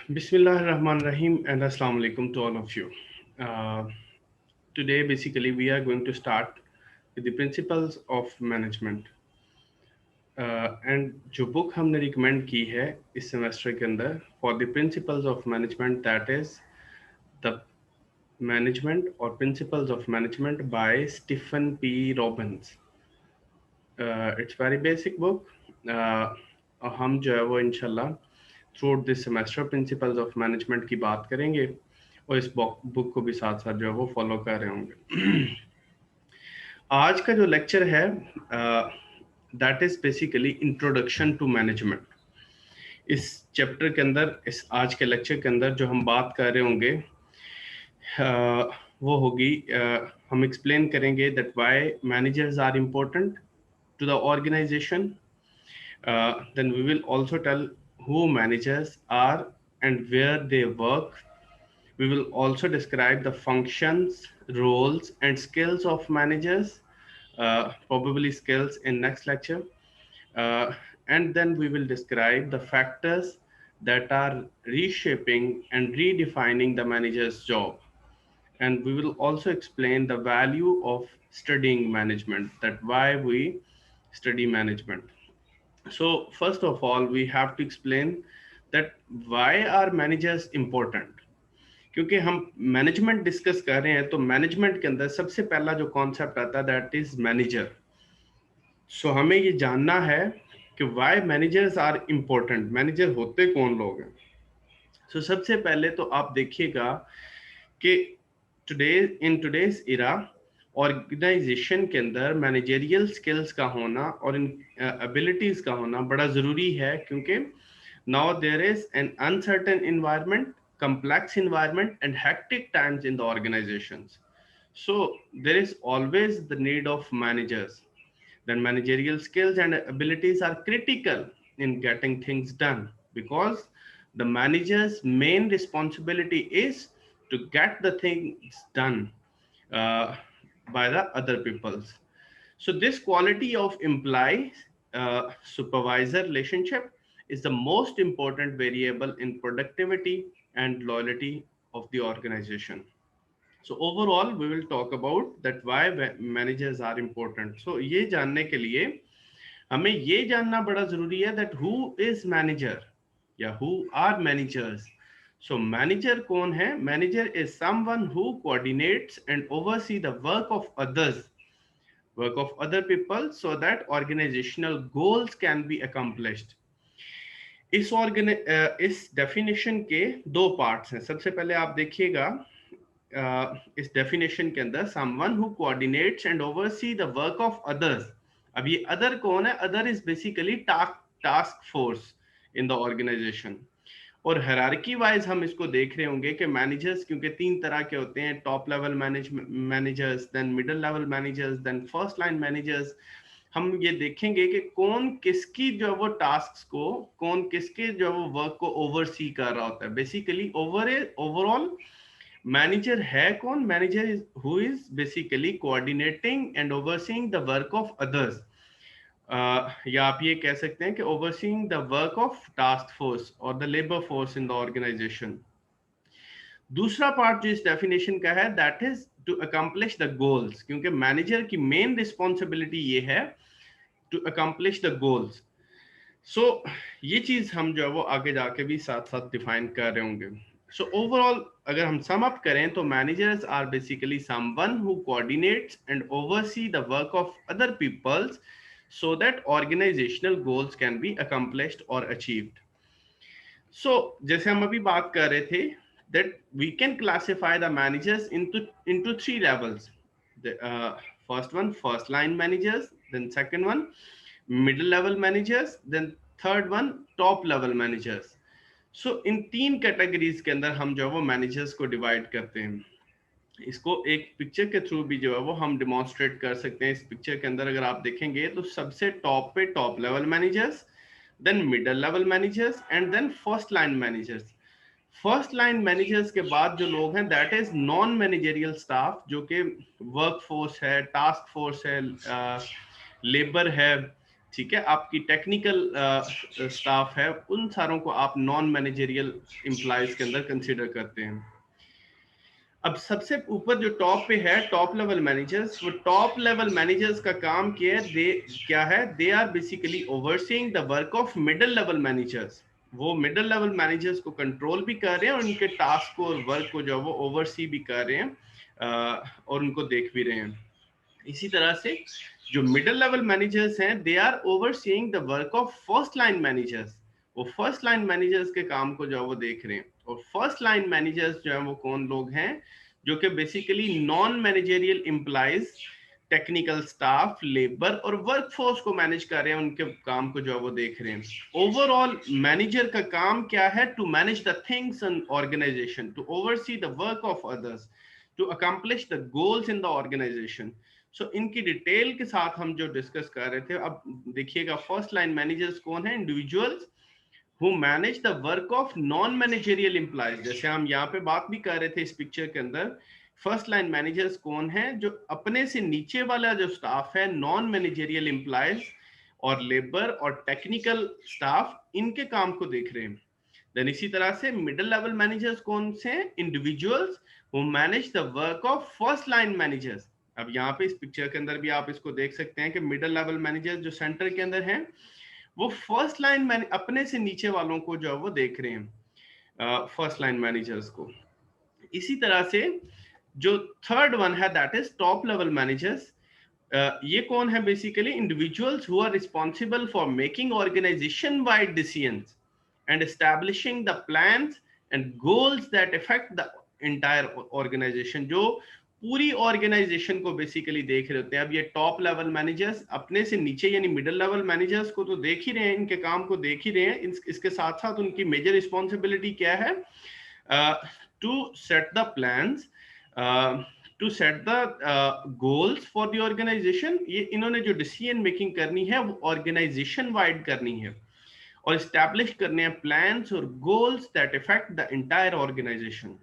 Bismillahirrahmanirrahim and Assalamu alaikum to all of you. Uh, Today, basically, we are going to start with the principles of management. And जो book हमने recommend की है इस semester के अंदर for the principles of management that is the management और principles of management by Stephen P Robbins. It's very basic book. हम जो है वो इंशाल्लाह throughout this semester principles of management की बात करेंगे और इस बुक को भी साथ साथ जो है वो फॉलो कर रहे होंगे. आज का जो लेक्चर है that is basically introduction to management. इस चैप्टर के अंदर, इस आज के लेक्चर के अंदर जो हम बात कर रहे होंगे वो होगी, हम एक्सप्लेन करेंगे that why managers are important to the organization. Then we will also tell who managers are and where they work. We will also describe the functions, roles, and skills of managers, probably skills in next lecture. And then we will describe the factors that are reshaping and redefining the manager's job. And we will also explain the value of studying management, that why we study management. So first of all, we have to explain that why are managers important. क्योंकि हम management discuss कर रहे हैं तो management के अंदर सबसे पहला जो कॉन्सेप्ट आता है दैट इज मैनेजर. सो हमें ये जानना है कि why managers are important, manager होते कौन लोग हैं. सो सबसे पहले तो आप देखिएगा कि टुडेज इरा ऑर्गेनाइजेशन के अंदर मैनेजरियल स्किल्स का होना और इन एबिलिटीज का होना बड़ा ज़रूरी है, क्योंकि now there is an uncertain environment, complex environment and hectic times in the organizations. So there is always the need of managers. Then managerial skills and abilities are critical in getting things done, because the manager's main responsibility is to get the things done uh, by the other peoples. So this quality of employee supervisor relationship is the most important variable in productivity and loyalty of the organization. So overall we will talk about that why managers are important. So ये जानने के लिए हमें ये जानना बड़ा जरूरी है that who is manager या who are managers. So manager कौन है? Manager is someone who coordinates and oversee the work of other people so that organizational goals can be accomplished. इस डेफिनेशन के दो पार्ट्स हैं. सबसे पहले आप देखिएगा इस डेफिनेशन के अंदर someone who coordinates and oversee the work of others. अब ये अदर कौन है? Other is basically task force in the organization. और हायरार्की वाइज हम इसको देख रहे होंगे कि मैनेजर्स क्योंकि तीन तरह के होते हैं, top level managers, then middle level managers, then first line managers. हम ये देखेंगे कि कौन किसकी जो वो टास्क्स को, कौन किसके जो वो वर्क को ओवरसी कर रहा होता है. बेसिकली ओवरऑल मैनेजर है कौन? Manager is who is basically coordinating and overseeing the work of others, या आप ये कह सकते हैं कि overseeing the work of task force और the labour force in the organisation. दूसरा पार्ट जो इस डेफिनेशन का है that is to accomplish the goals, क्योंकि मैनेजर की मेन रिस्पॉन्सिबिलिटी ये है to accomplish the goals. So ये चीज हम जो है वो आगे जाके भी साथ साथ डिफाइन कर रहे होंगे. सो ओवरऑल अगर हम सम अप करें तो managers are basically someone who coordinates and oversee the work of other peoples so that organizational goals can be accomplished or achieved. So जैसे हम अभी बात कर रहे थे that we can classify the managers into three levels. The first one, first line managers, then second one, middle level managers, then third one, top level managers. So इन तीन categories के अंदर हम जो है वो मैनेजर्स को डिवाइड करते हैं. इसको एक पिक्चर के थ्रू भी जो है वो हम डिमॉन्स्ट्रेट कर सकते हैं. इस पिक्चर के अंदर अगर आप देखेंगे तो सबसे टॉप पे top level managers, then middle level managers and then first line managers. First line managers के बाद जो लोग हैं that is non managerial staff, जो कि वर्क फोर्स है, टास्क फोर्स है, लेबर है, ठीक है, आपकी टेक्निकल स्टाफ है, उन सारों को आप नॉन मैनेजरियल एम्प्लॉयज के अंदर कंसिडर करते हैं। अब सबसे ऊपर जो टॉप पे है टॉप लेवल मैनेजर्स, वो टॉप लेवल मैनेजर्स का काम क्या है, they are basically overseeing the work of middle level managers. वो मिडिल लेवल मैनेजर्स को कंट्रोल भी कर रहे हैं और उनके टास्क को और वर्क को जो वो ओवरसी भी कर रहे हैं और उनको देख भी रहे हैं। इसी तरह से जो मिडिल लेवल मैनेजर्स हैं, they are overseeing the work of first line managers. वो फर्स्ट लाइन मैनेजर्स के काम को जो है वो देख रहे हैं। और फर्स्ट लाइन मैनेजर्स जो है वो कौन लोग हैं, जो कि basically non managerial employees, technical staff, labour और वर्कफोर्स को मैनेज कर रहे हैं, उनके काम को जो है वो देख रहे हैं। ओवरऑल मैनेजर का काम क्या है, to manage the things in organisation, to oversee the work of others, to accomplish the goals in the organisation. So इनकी डिटेल के साथ हम जो डिस्कस कर रहे थे, अब देखिएगा फर्स्ट लाइन मैनेजर्स कौन है, individuals who manage the work of non managerial employees। जैसे हम यहाँ पे बात भी कर रहे थे इस पिक्चर के अंदर, फर्स्ट लाइन मैनेजर्स कौन है, जो अपने से नीचे वाला जो स्टाफ है, नॉन मैनेजरियल एम्प्लॉयज और लेबर और टेक्निकल स्टाफ, इनके काम को देख रहे हैं। देन इसी तरह से मिडिल लेवल मैनेजर्स कौन से हैं, individuals who manage the work of first line managers. अब यहाँ पे इस पिक्चर के अंदर भी आप इसको देख सकते हैं कि मिडिल लेवल मैनेजर्स जो सेंटर के अंदर हैं, वो फर्स्ट लाइन अपने से नीचे वालों को जो है वो देख रहे हैं, फर्स्ट लाइन मैनेजर्स को। इसी तरह से जो थर्ड वन है, that is top level managers. ये कौन है, basically individuals who are responsible for making organization wide decisions and establishing the plans and goals that affect the entire organization, जो पूरी ऑर्गेनाइजेशन को बेसिकली देख रहे होते हैं। अब ये टॉप लेवल मैनेजर्स अपने से नीचे यानी मिडिल लेवल मैनेजर्स को तो देख ही रहे हैं, इनके काम को देख ही रहे हैं, इसके साथ साथ उनकी मेजर रिस्पॉन्सिबिलिटी क्या है, to set the plans, to set the goals for the organization. ये इन्होंने जो डिसीजन मेकिंग करनी है वो ऑर्गेनाइजेशन वाइड करनी है और स्टैब्लिश करने हैं प्लान्स और goals that affect the entire organization.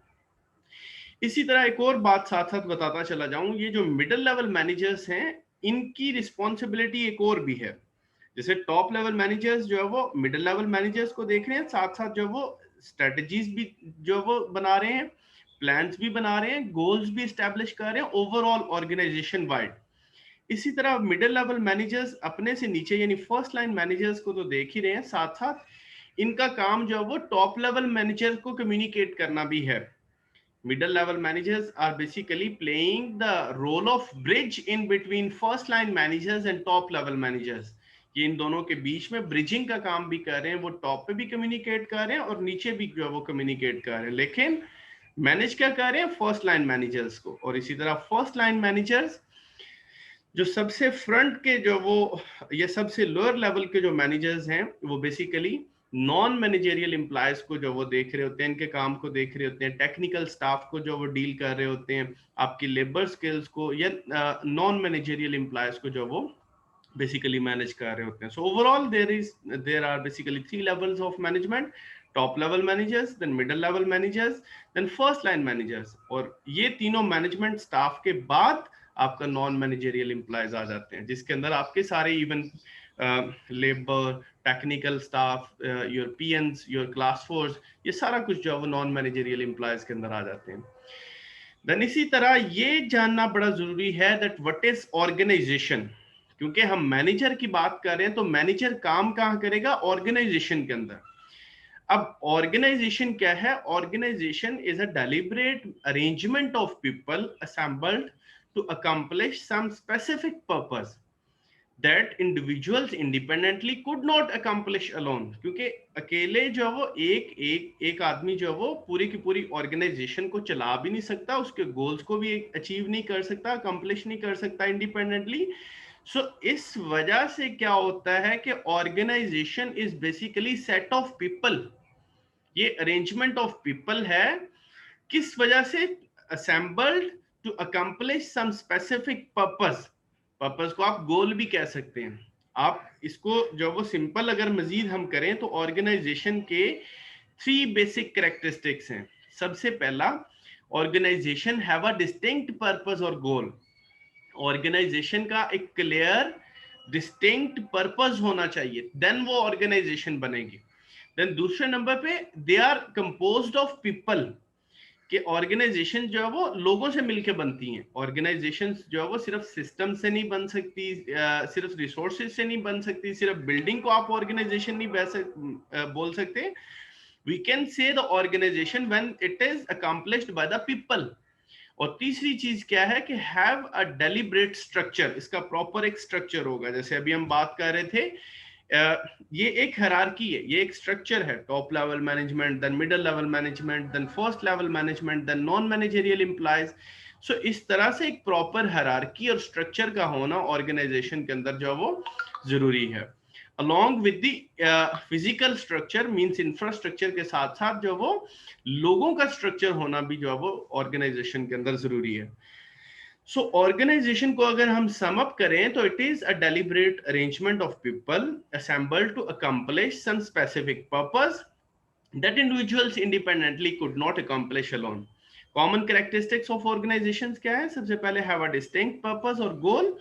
इसी तरह एक और बात साथ साथ बताता चला जाऊं, ये जो मिडिल लेवल मैनेजर्स हैं, इनकी रिस्पॉन्सिबिलिटी एक और भी है। जैसे टॉप लेवल मैनेजर्स जो है वो मिडिल लेवल मैनेजर्स को देख रहे हैं, साथ साथ जो वो स्ट्रेटजीज भी जो वो बना रहे हैं, प्लान्स भी बना रहे हैं, गोल्स भी स्टैब्लिश कर रहे हैं ओवरऑल ऑर्गेनाइजेशन वाइड। इसी तरह मिडिल लेवल मैनेजर्स अपने से नीचे यानी फर्स्ट लाइन मैनेजर्स को तो देख ही रहे हैं, साथ साथ इनका काम जो है वो टॉप लेवल मैनेजर को कम्युनिकेट करना भी है। Middle level managers are basically playing the role of bridge in between first line managers and top level managers। ये इन दोनों के बीच में ब्रिजिंग का काम भी कर रहे हैं, वो टॉप पे भी कम्युनिकेट कर रहे हैं और नीचे भी जो वो कम्युनिकेट कर रहे हैं, लेकिन मैनेज क्या कर रहे हैं, फर्स्ट लाइन मैनेजर्स को। और इसी तरह फर्स्ट लाइन मैनेजर्स जो सबसे फ्रंट के जो वो ये सबसे लोअर लेवल के जो मैनेजर्स हैं, वो बेसिकली नॉन मैनेजरियल एम्प्लॉयज को जो वो देख रहे होते हैं, इनके काम को देख रहे होते हैं, टेक्निकल स्टाफ को जो वो डील कर रहे होते हैं, आपकी लेबर स्किल्स को या नॉन मैनेजरियल एम्प्लॉयज को जो वो बेसिकली मैनेज कर रहे होते हैं। So overall there are basically 3 levels of management, top level managers, then middle level managers, then first line managers. और ये तीनों मैनेजमेंट स्टाफ के बाद आपका नॉन मैनेजरियल एम्प्लॉयज आ जाते हैं, जिसके अंदर आपके सारे even labour, technical staff, your peons, your class force, ये सारा कुछ जो है वो नॉन मैनेजरियल एम्प्लॉयज के अंदर आ जाते हैं। देन इसी तरह ये जानना बड़ा जरूरी है दैट व्हाट इज ऑर्गेनाइजेशन, क्योंकि हम मैनेजर की बात कर रहे हैं, तो मैनेजर काम कहाँ करेगा, ऑर्गेनाइजेशन के अंदर। अब ऑर्गेनाइजेशन क्या है, organization is a deliberate arrangement of people assembled to accomplish some specific purpose that individuals independently could not accomplish alone। क्योंकि अकेले जो वो एक आदमी जो वो पूरी की पूरी ऑर्गेनाइजेशन को चला भी नहीं सकता, उसके गोल्स को भी अचीव नहीं कर सकता, अकम्प्लिश नहीं कर सकता इंडिपेंडेंटली। सो इस वजह से क्या होता है कि organization is basically set of people, ये अरेंजमेंट ऑफ पीपल है। किस वजह से, assembled to accomplish some specific purpose. Purpose को आप गोल भी कह सकते हैं। आप इसको जो वो सिंपल अगर मजीद हम करें तो ऑर्गेनाइजेशन के 3 बेसिक कैरेक्टरिस्टिक्स हैं। सबसे पहला, organization have a distinct purpose और गोल। ऑर्गेनाइजेशन का एक क्लियर डिस्टिंक्ट पर्पस होना चाहिए, देन वो ऑर्गेनाइजेशन बनेगी। देन दूसरे नंबर पे they are composed of people, कि ऑर्गेनाइजेशन जो है वो लोगों से मिलकर बनती हैं। ऑर्गेनाइजेशन जो है वो सिर्फ सिस्टम से नहीं बन सकती, सिर्फ रिसोर्सेज से नहीं बन सकती, सिर्फ बिल्डिंग को आप ऑर्गेनाइजेशन नहीं बोल सकते। We can say the organization when it is accomplished by the people. और तीसरी चीज क्या है कि हैव अ डेलिब्रेट स्ट्रक्चर, इसका प्रॉपर एक स्ट्रक्चर होगा। जैसे अभी हम बात कर रहे थे, ये एक हायरार्की है, ये एक स्ट्रक्चर है। Top level management, then middle level management, then first level management, then non managerial employees. So इस तरह से एक प्रॉपर हायरार्की और स्ट्रक्चर का होना ऑर्गेनाइजेशन के अंदर जो वो जरूरी है। along with the physical structure means infrastructure के साथ साथ जो वो लोगों का स्ट्रक्चर होना भी जो है वो ऑर्गेनाइजेशन के अंदर जरूरी है। सो ऑर्गेनाइजेशन को अगर हम सम अप करें तो it is a deliberate arrangement of people assembled to accomplish some specific purpose that individuals independently could not accomplish alone. Common characteristics of organizations क्या है? सबसे पहले have a distinct purpose और goal.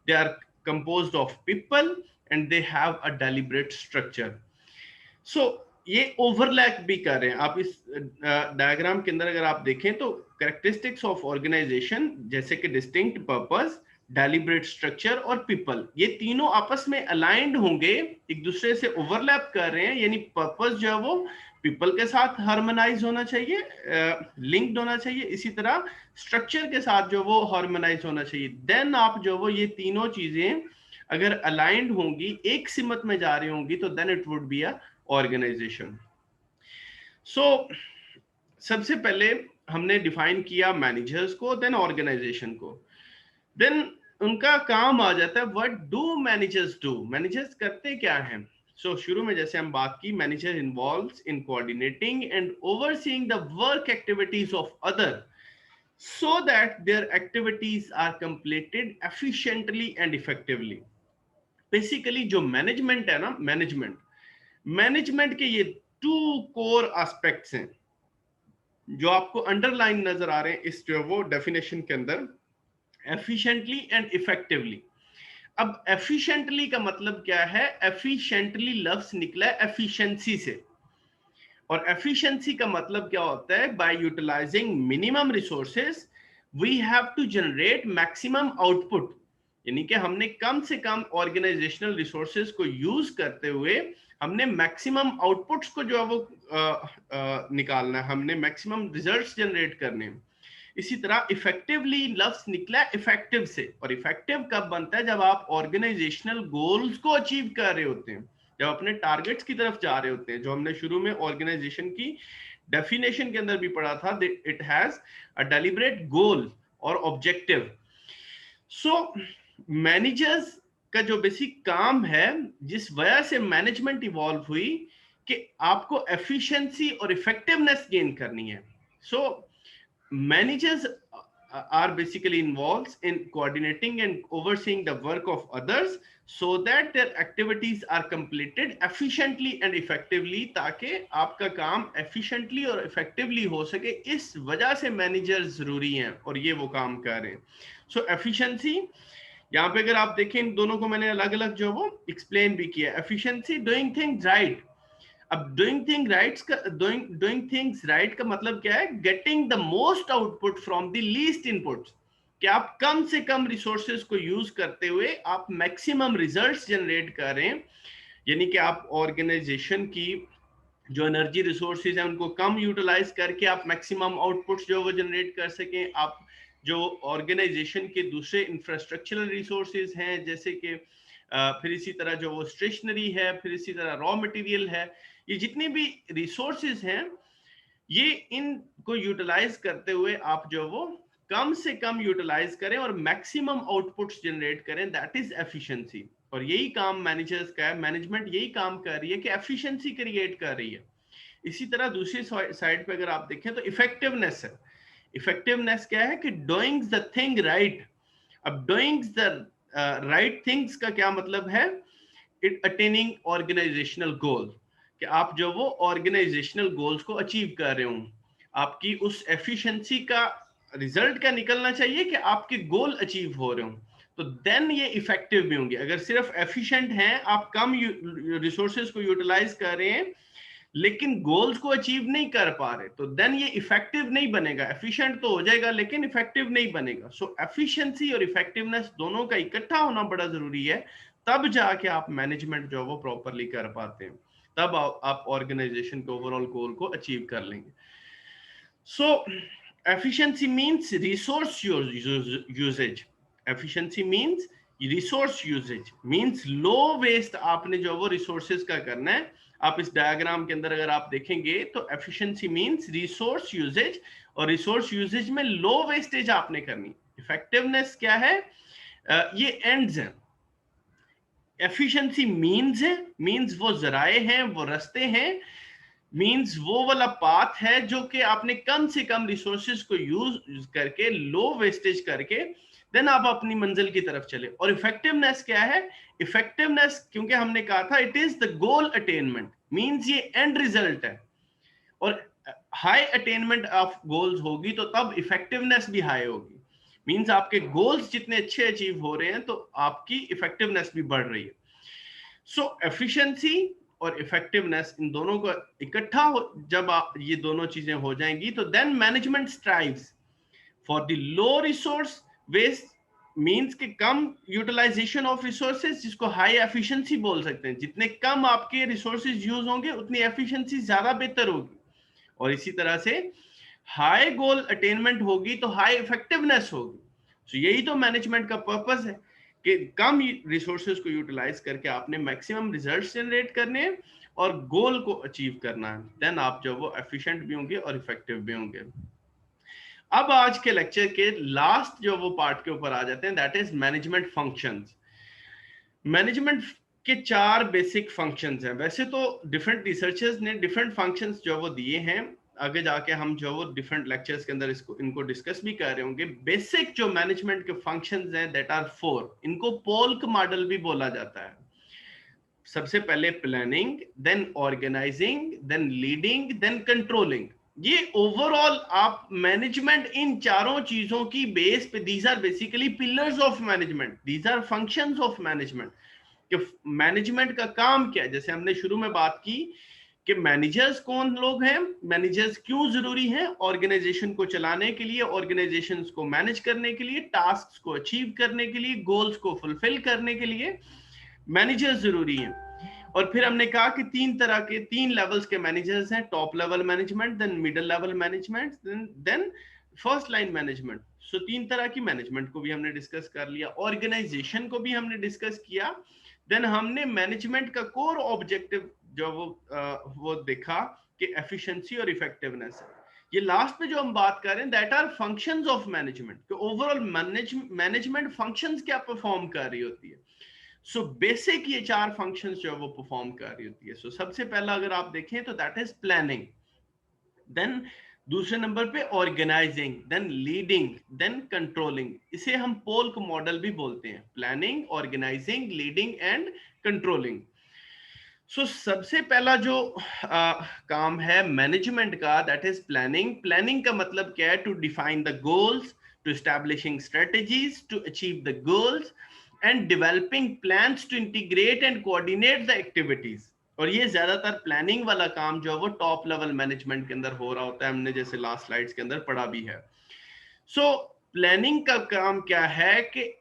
They are composed of people and they have a deliberate structure. So ये overlap भी कर रहे हैं। आप इस डायग्राम के अंदर अगर आप देखें तो कैरेक्टरिस्टिक्स ऑफ ऑर्गेनाइजेशन जैसे कि डिस्टिंक्ट पर्पस, डेलिब्रेट स्ट्रक्चर और पीपल, ये तीनों आपस में अलाइंड होंगे, एक दूसरे से ओवरलैप कर रहे हैं। यानी पर्पस जो है वो पीपल के साथ हार्मोनाइज होना चाहिए, लिंक्ड होना चाहिए, इसी तरह स्ट्रक्चर के साथ जो वो हार्मोनाइज होना चाहिए। देन आप जो वो ये तीनों चीजें अगर अलाइंड होंगी, एक सिमत में जा रही होंगी, तो then it would be a organisation. So सबसे पहले हमने डिफाइन किया मैनेजर्स को, देन ऑर्गेनाइजेशन को, देन उनका काम आ जाता है what do managers do, managers करते क्या हैं। सो शुरू में जैसे हम बात की, manager involves in coordinating and overseeing the work activities of other so that their activities are completed efficiently and effectively. Basically जो मैनेजमेंट है ना, मैनेजमेंट के ये टू कोर एस्पेक्ट्स हैं जो आपको अंडरलाइन नजर आ रहे हैं इस जो वो डेफिनेशन के अंदर, एफिशिएंटली एंड इफेक्टिवली। अब एफिशिएंटली का मतलब क्या है? एफिशिएंटली लफ्ज निकला है एफिशिएंसी से, और एफिशिएंसी का मतलब क्या होता है? By utilizing minimum resources we have to generate maximum output. यानी कि हमने कम से कम ऑर्गेनाइजेशनल रिसोर्सेज को यूज करते हुए हमने मैक्सिमम आउटपुट्स को जो है वो निकालना है, हमने मैक्सिमम रिजल्ट्स जनरेट करने हैं। इसी तरह इफेक्टिवली लफ्ज निकला इफेक्टिव से, और इफेक्टिव कब बनता है? जब आप ऑर्गेनाइजेशनल गोल्स को अचीव कर रहे होते हैं, जब अपने टारगेट्स की तरफ जा रहे होते हैं, जो हमने शुरू में ऑर्गेनाइजेशन की डेफिनेशन के अंदर भी पढ़ा था, इट हैज अ डेलिब्रेट गोल और ऑब्जेक्टिव। सो मैनेजर्स का जो बेसिक काम है, जिस वजह से मैनेजमेंट इवॉल्व हुई, कि आपको एफिशिएंसी और इफेक्टिवनेस गेन करनी है। सो managers are basically involved in coordinating and overseeing the work of others so that their activities are completed efficiently and effectively, ताकि आपका काम efficiently और effectively हो सके। इस वजह से मैनेजर जरूरी हैं और ये वो काम कर रहे हैं। सो efficiency, यहाँ पे अगर आप देखें, इन दोनों को मैंने अलग अलग जो वो एक्सप्लेन भी किया। efficiency doing things right। अब डूइंग थिंग्स राइट का मतलब क्या है? Getting the most output from the least inputs, कि आप कम से कम रिसोर्सेज को यूज करते हुए आप मैक्सिमम रिजल्ट्स जनरेट कर रहे हैं। यानी कि आप ऑर्गेनाइजेशन की जो एनर्जी रिसोर्सेज हैं उनको कम यूटिलाइज करके आप मैक्सिमम आउटपुट्स जो वो जनरेट कर सकें। आप जो ऑर्गेनाइजेशन के दूसरे इंफ्रास्ट्रक्चरल रिसोर्सेज हैं, जैसे कि फिर इसी तरह जो वो स्टेशनरी है, फिर इसी तरह रॉ मटेरियल है, ये जितने भी रिसोर्सेज हैं, ये इनको यूटिलाइज करते हुए आप जो वो कम से कम यूटिलाइज करें और मैक्सिमम आउटपुट्स जनरेट करें, दैट इज एफिशिएंसी। और यही काम मैनेजर्स का है, मैनेजमेंट यही काम कर रही है कि एफिशिएंसी क्रिएट कर रही है। इसी तरह दूसरी साइड पे अगर आप देखें तो इफेक्टिवनेस है। इफेक्टिवनेस क्या है? कि डूइंग द थिंग राइट। अब डूइंग द राइट थिंग्स का क्या मतलब है? इट अटेनिंग ऑर्गेनाइजेशनल गोल, कि आप जो वो ऑर्गेनाइजेशनल गोल्स को अचीव कर रहे हो, आपकी उस एफिशिएंसी का रिजल्ट क्या निकलना चाहिए? कि आपके गोल अचीव हो रहे हो। तो देन ये इफेक्टिव भी होंगे। अगर सिर्फ एफिशिएंट हैं, आप कम रिसोर्सेज को यूटिलाइज कर रहे हैं लेकिन गोल्स को अचीव नहीं कर पा रहे, तो देन ये इफेक्टिव नहीं बनेगा। एफिशिएंट तो हो जाएगा लेकिन इफेक्टिव नहीं बनेगा। सो एफिशिएंसी और इफेक्टिवनेस दोनों का इकट्ठा होना बड़ा जरूरी है, तब जाके आप मैनेजमेंट जो वो प्रॉपरली कर पाते हैं, तब आप ऑर्गेनाइजेशन के ओवरऑल गोल को अचीव कर लेंगे। सो efficiency means resource usage. Efficiency means resource usage means low waste। आपने जो वो resources का करना है, आप इस डायग्राम के अंदर अगर आप देखेंगे तो efficiency means resource usage, और resource usage में low wastage आपने करनी। effectiveness क्या है? ये ends है। efficiency means है, means वो जराए हैं, वो रास्ते हैं, मींस वो वाला पाथ है जो कि आपने कम से कम रिसोर्सेज को यूज करके, लो वेस्टेज करके, देन आप अपनी मंजिल की तरफ चले। और इफेक्टिवनेस क्या है? इफेक्टिवनेस, क्योंकि हमने कहा था it is the goal attainment, means ये एंड रिजल्ट है, और हाई अटेनमेंट ऑफ गोल्स होगी तो तब इफेक्टिवनेस भी हाई होगी। मींस आपके गोल्स जितने अच्छे अचीव हो रहे हैं तो आपकी इफेक्टिवनेस भी बढ़ रही है। सो एफिशिएंसी और इफेक्टिवनेस, इन दोनों को इकट्ठा जब आप ये दोनों चीजें हो जाएंगी तो then management strives for the low resource waste, means के कम यूटिलाइजेशन ऑफ रिसोर्सेज, जिसको हाई एफिशिएंसी बोल सकते हैं। जितने कम आपके रिसोर्सेज यूज होंगे उतनी एफिशिएंसी ज्यादा बेहतर होगी, और इसी तरह से हाई गोल अटेनमेंट होगी तो हाई इफेक्टिवनेस होगी। तो यही तो मैनेजमेंट का पर्पस है कि कम रिसोर्सेज को यूटिलाइज करके आपने मैक्सिमम रिजल्ट्स जनरेट करने हैं और गोल को अचीव करना है, देन आप जो वो एफिशिएंट भी होंगे और इफेक्टिव भी होंगे। अब आज के लेक्चर के लास्ट जो वो पार्ट के ऊपर आ जाते हैं, that is management functions. Management के 4 बेसिक फंक्शंस हैं। वैसे तो डिफरेंट रिसर्चर्स ने डिफरेंट फंक्शंस जो वो दिए हैं, आगे जाके हम जो वो डिफरेंट लेक्चर्स के अंदर इनको डिस्कस भी कर रहे होंगे। बेसिक जो मैनेजमेंट के फंक्शंस हैं दैट आर 4। इनको पोल्क मॉडल भी बोला जाता है। सबसे पहले planning, then organizing, then leading, then controlling. ये ओवरऑल आप मैनेजमेंट इन चारों चीजों की बेस पे, these are basically pillars of management, these are functions of management. कि मैनेजमेंट का काम क्या है। जैसे हमने शुरू में बात की कि मैनेजर्स कौन लोग हैं, मैनेजर्स क्यों जरूरी हैं ऑर्गेनाइजेशन को चलाने के लिए, ऑर्गेनाइजेशन को मैनेज करने के लिए, टास्क को अचीव करने के लिए, गोल्स को फुलफिल करने के लिए मैनेजर्स जरूरी हैं। और फिर हमने कहा कि 3 तरह के, 3 लेवल्स के मैनेजर्स हैं, top level management, then middle level management, then first line management. So 3 तरह की मैनेजमेंट को भी हमने डिस्कस कर लिया, ऑर्गेनाइजेशन को भी हमने डिस्कस किया। देन हमने मैनेजमेंट का कोर ऑब्जेक्टिव जो वो देखा कि एफिशिएंसी और इफेक्टिवनेस है। ये लास्ट में जो हम बात कर रहे हैं that are functions of management, कि ओवरऑल मैनेजमेंट फंक्शंस क्या परफॉर्म कर रही होती है। सो बेसिक ये 4 फंक्शंस जो वो परफॉर्म कर रही होती है। सो सबसे पहला अगर आप देखें तो दैट इज प्लानिंग, देन दूसरे नंबर पे organising, then leading, then controlling. इसे हम पोल्क मॉडल भी बोलते हैं, planning, organising, leading and controlling. So सबसे पहला जो काम है मैनेजमेंट का दैट इज प्लानिंग। प्लानिंग का मतलब क्या है? To define the goals, to establishing strategies to achieve the goals, and developing plans to integrate and coordinate the activities. और ये ज्यादातर प्लानिंग वाला काम जो है वो टॉप लेवल मैनेजमेंट के अंदर हो रहा होता है, हमने जैसे लास्ट स्लाइड्स के अंदर पढ़ा भी है। सो प्लानिंग का काम क्या है कि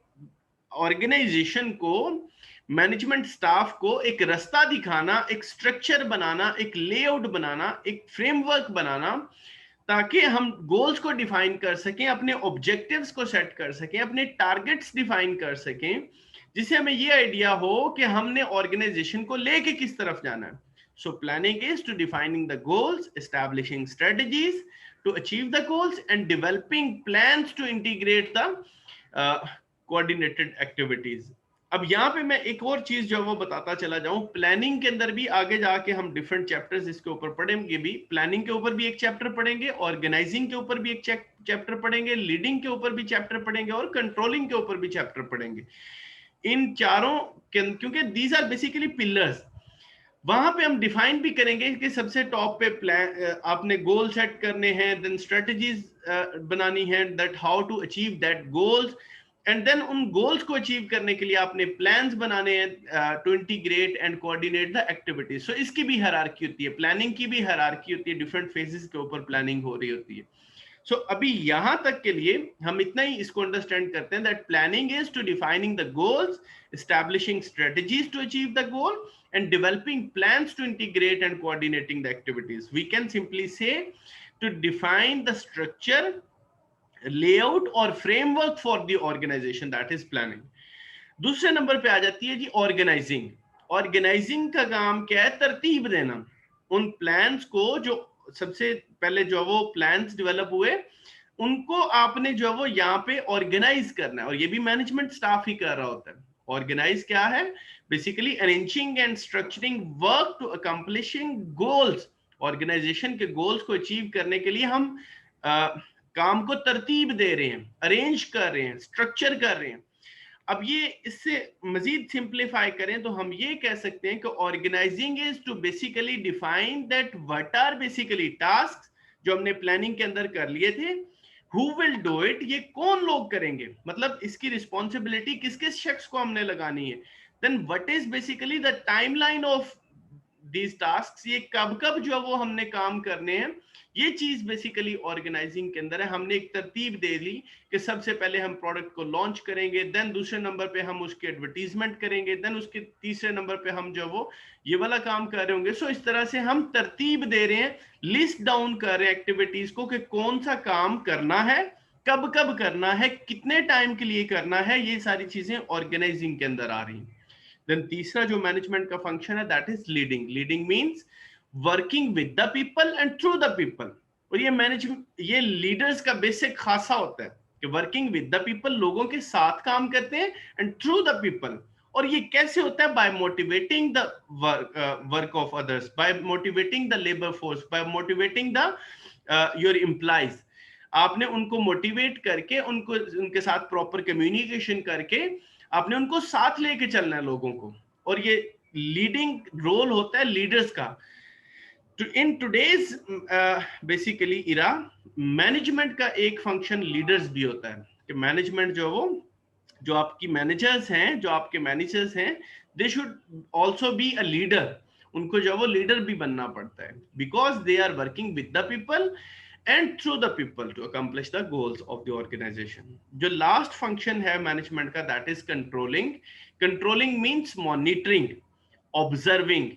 ऑर्गेनाइजेशन को, मैनेजमेंट स्टाफ को एक रास्ता दिखाना, एक स्ट्रक्चर बनाना, एक लेआउट बनाना, एक फ्रेमवर्क बनाना, ताकि हम गोल्स को डिफाइन कर सकें, अपने ऑब्जेक्टिव्स को सेट कर सकें, अपने टारगेट्स डिफाइन कर सकें, जिससे हमें ये आइडिया हो कि हमने ऑर्गेनाइजेशन को लेके किस तरफ जाना है। So planning is to defining the goals, establishing strategies to achieve the goals, and developing plans to integrate the coordinated activities. अब यहाँ पे मैं एक और चीज जो वो बताता चला जाऊं, प्लानिंग के अंदर भी आगे जाके हम डिफरेंट चैप्टर्स इसके ऊपर पढ़ेंगे भी। प्लानिंग के ऊपर भी एक चैप्टर पढ़ेंगे, ऑर्गेनाइजिंग के ऊपर भी एक चैप्टर पढ़ेंगे, लीडिंग के ऊपर भी चैप्टर पढ़ेंगे, और कंट्रोलिंग के ऊपर भी चैप्टर पढ़ेंगे। इन चारों के, क्योंकि दीज आर बेसिकली पिलर्स, वहां पे हम डिफाइन भी करेंगे कि सबसे टॉप पे प्लान, आपने गोल सेट करने हैं, देन स्ट्रेटजीज बनानी है that how to achieve that goals, and then उन गोल्स को अचीव करने के लिए आपने प्लान्स बनाने हैं to integrate and coordinate the activities. So इसकी भी हायरार्की होती है, प्लानिंग की भी हायरार्की होती है, डिफरेंट फेजेस के ऊपर प्लानिंग हो रही होती है। सो अभी यहां तक के लिए हम इतना ही इसको अंडरस्टैंड करते हैं that planning is to defining the goals, establishing strategies to achieve the goal and developing plans to integrate and coordinating the activities. We can simply say to define the structure, layout or framework for the organization, that is planning. दूसरे number पे आ जाती है जी organising. Organising का काम क्या है? तरतीब देना उन प्लान्स को, जो सबसे पहले जो वो प्लान्स डेवलप हुए उनको आपने जो वो यहाँ पे ऑर्गेनाइज करना है, और ये भी मैनेजमेंट स्टाफ ही कर रहा होता है। ऑर्गेनाइज क्या है? Basically arranging and structuring work to accomplishing goals. Organization के गोल्स को अचीव करने के लिए हम काम को तरतीब दे रहे हैं, अरेंज कर रहे हैं, स्ट्रक्चर कर रहे हैं। अब ये इससे मजीद सिंप्लीफाई करें तो हम ये कह सकते हैं कि organizing is to basically define that what are basically task जो हमने प्लानिंग के अंदर कर लिए थे, हु विल डू इट, ये कौन लोग करेंगे, मतलब इसकी रिस्पॉन्सिबिलिटी किस किस शख्स को हमने लगानी है। Then what is basically the timeline of these task, ये कब कब जो वो हमने काम करने हैं, ये चीज बेसिकली ऑर्गेनाइजिंग के अंदर है। हमने एक तरतीब दे दी कि सबसे पहले हम प्रोडक्ट को लॉन्च करेंगे, देन दूसरे नंबर पे हम उसकी एडवर्टीजमेंट करेंगे, देन उसके तीसरे नंबर पे हम जो वो ये वाला काम कर रहे होंगे। सो इस तरह से हम तरतीब दे रहे हैं, लिस्ट डाउन कर रहे हैं एक्टिविटीज को कि कौन सा काम करना है, कब कब करना है, कितने टाइम के लिए करना है, ये सारी चीजें ऑर्गेनाइजिंग के अंदर आ रही हैं। देन तीसरा जो मैनेजमेंट का फंक्शन है that is leading. Leading means working with the people and through the people. और ये मैनेजमेंट, ये लीडर्स का बेसिक खासा होता है कि वर्किंग विद द पीपल, लोगों के साथ काम करते हैं, एंड थ्रू द पीपल। और ये कैसे होता है? By motivating the work of others, by motivating the labour force, by motivating the your employees. आपने उनको मोटिवेट करके, उनको उनके साथ प्रॉपर कम्युनिकेशन करके आपने उनको साथ लेके चलना है लोगों को। और ये लीडिंग रोल होता है लीडर्स का। In today's basically era, management का एक फंक्शन लीडर्स भी होता है कि मैनेजमेंट जो आपकी मैनेजर्स हैं, जो आपके मैनेजर्स हैं, they should also be a leader. उनको जो वो लीडर भी बनना पड़ता है, because they are working with the people and through the people to accomplish the goals of the organization. जो लास्ट फंक्शन है मैनेजमेंट का that is controlling. Controlling means monitoring, observing,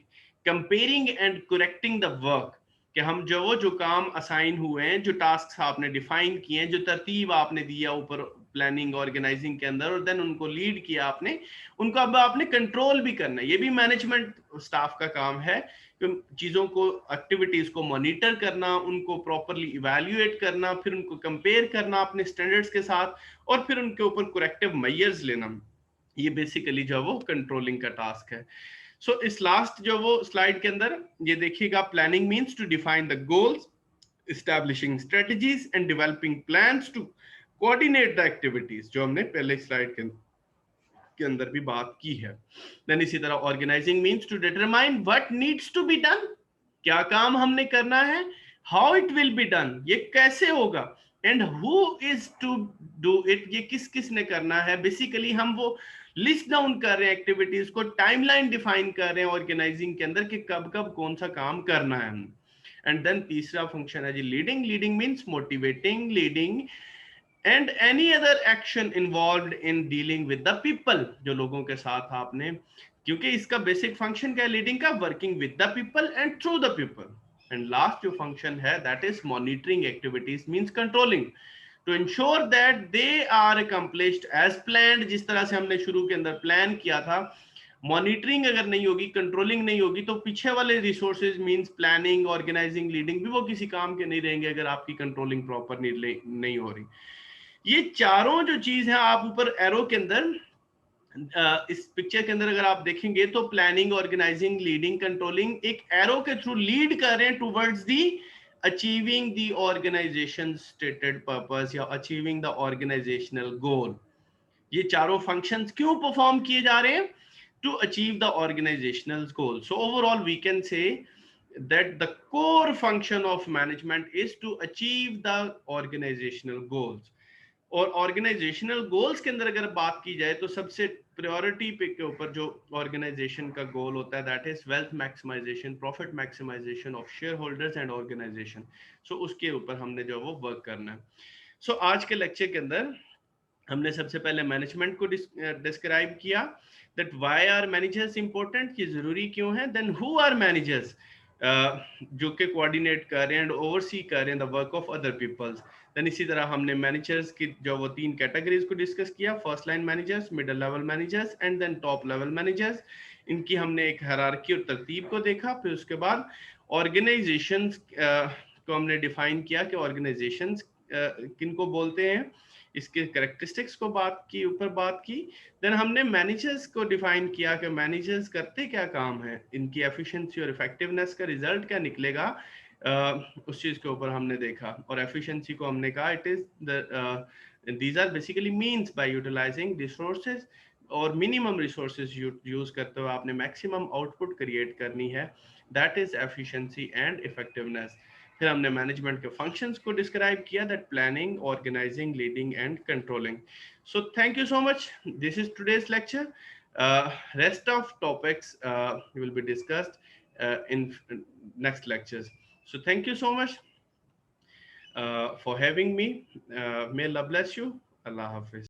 comparing and correcting the work. कि हम जो काम assign हुए हैं, जो टास्क आपने डिफाइन किए हैं, जो तरतीब आपने दिया ऊपर प्लानिंग ऑर्गेनाइजिंग के अंदर, और देन उनको लीड किया आपने, उनको अब आपने कंट्रोल भी करना है। ये भी मैनेजमेंट स्टाफ का काम है कि चीजों को, एक्टिविटीज को मॉनिटर करना, उनको प्रॉपरली इवैल्यूएट करना, फिर उनको कंपेयर करना अपने स्टैंडर्ड्स के साथ, और फिर उनके ऊपर करेक्टिव मेजर्स लेना। ये बेसिकली जो वो कंट्रोलिंग का टास्क है। सो इस लास्ट जो वो स्लाइड के अंदर ये देखिएगा, planning means to define the goals, establishing strategies and developing plans to coordinate the activities, जो हमने पहले स्लाइड के अंदर भी बात की है। देन इसी तरह organizing means to determine what needs to be done, क्या काम हमने करना है, how it will be done, ये कैसे होगा, and who is to do it, ये किस किस ने करना है। बेसिकली हम वो लिस्ट डाउन कर रहे हैं एक्टिविटीज को, टाइमलाइन डिफाइन कर रहे हैं ऑर्गेनाइजिंग के अंदर कि कब कब कौन सा काम करना है। एंड देन तीसरा फंक्शन है जी leading. Leading means motivating, leading and any other action involved in dealing with the people, जो लोगों के साथ आपने, क्योंकि इसका बेसिक फंक्शन क्या है लीडिंग का? Working with the people and through the people. And last जो फंक्शन है that is monitoring activities means controlling, to ensure that they are accomplished as planned. जिस तरह से हमने शुरू के अंदर प्लान किया था, मॉनिटरिंग अगर नहीं होगी, कंट्रोलिंग नहीं होगी, तो पीछे वाले resources means planning, organising, leading भी वो किसी काम के नहीं रहेंगे अगर आपकी कंट्रोलिंग प्रॉपर नहीं हो रही। ये चारों जो चीज है, आप ऊपर एरो के अंदर इस पिक्चर के अंदर अगर आप देखेंगे तो प्लानिंग, ऑर्गेनाइजिंग, लीडिंग, कंट्रोलिंग एक एरो के थ्रू लीड कर रहे हैं towards the achieving the organization stated purpose या अचीविंग द ऑर्गेनाइजेशनल गोल। ये चारों फंक्शंस क्यों परफॉर्म किए जा रहे हैं? To achieve the organizational goal. So overall we can say that the core function of management is to achieve the organizational goals. और organizational goals के अंदर अगर बात की जाए तो सबसे प्रायोरिटी पे के ऊपर जो ऑर्गेनाइजेशन का गोल होता है that is wealth maximisation, profit maximisation of share holders and organisation. So उसके ऊपर हमने जो वो वर्क करना है। सो आज के लेक्चर के अंदर हमने सबसे पहले मैनेजमेंट को डिस्क्राइब किया, that why are managers important, ये जरूरी क्यों है। देन हु आर मैनेजर्स, जो कि कोऑर्डिनेट कर रहे हैं एंड ओवरसी कर रहे हैं the work of other peoples. Then इसी तरह हमने मैनेजर्स की जो वो 3 कैटेगरीज को डिस्कस किया, first line managers, middle level managers and then top level managers. इनकी हमने एक हायरार्की और तरतीब को देखा। फिर उसके बाद ऑर्गेनाइजेशंस को हमने डिफाइन किया कि ऑर्गेनाइजेशंस किनको बोलते हैं, इसके करेक्टरिस्टिक्स को बात की। देन हमने मैनेजर्स को डिफाइन किया कि मैनेजर्स करते क्या काम है, इनकी एफिशिएंसी और इफेक्टिवनेस का रिजल्ट क्या निकलेगा, उस चीज के ऊपर हमने देखा। और एफिशिएंसी को हमने कहा it is these are basically means by utilizing resources, और मिनिमम रिसोर्सेज यूज करते हुए आपने मैक्सिमम आउटपुट क्रिएट करनी है, that is efficiency and effectiveness. फिर हमने मैनेजमेंट के फंक्शंस को डिस्क्राइब किया, that planning, organising, leading and controlling. So thank you so much, this is today's lecture. Rest of topics will be discussed in next lectures. So thank you so much for having me. May Allah bless you. Allah Hafiz.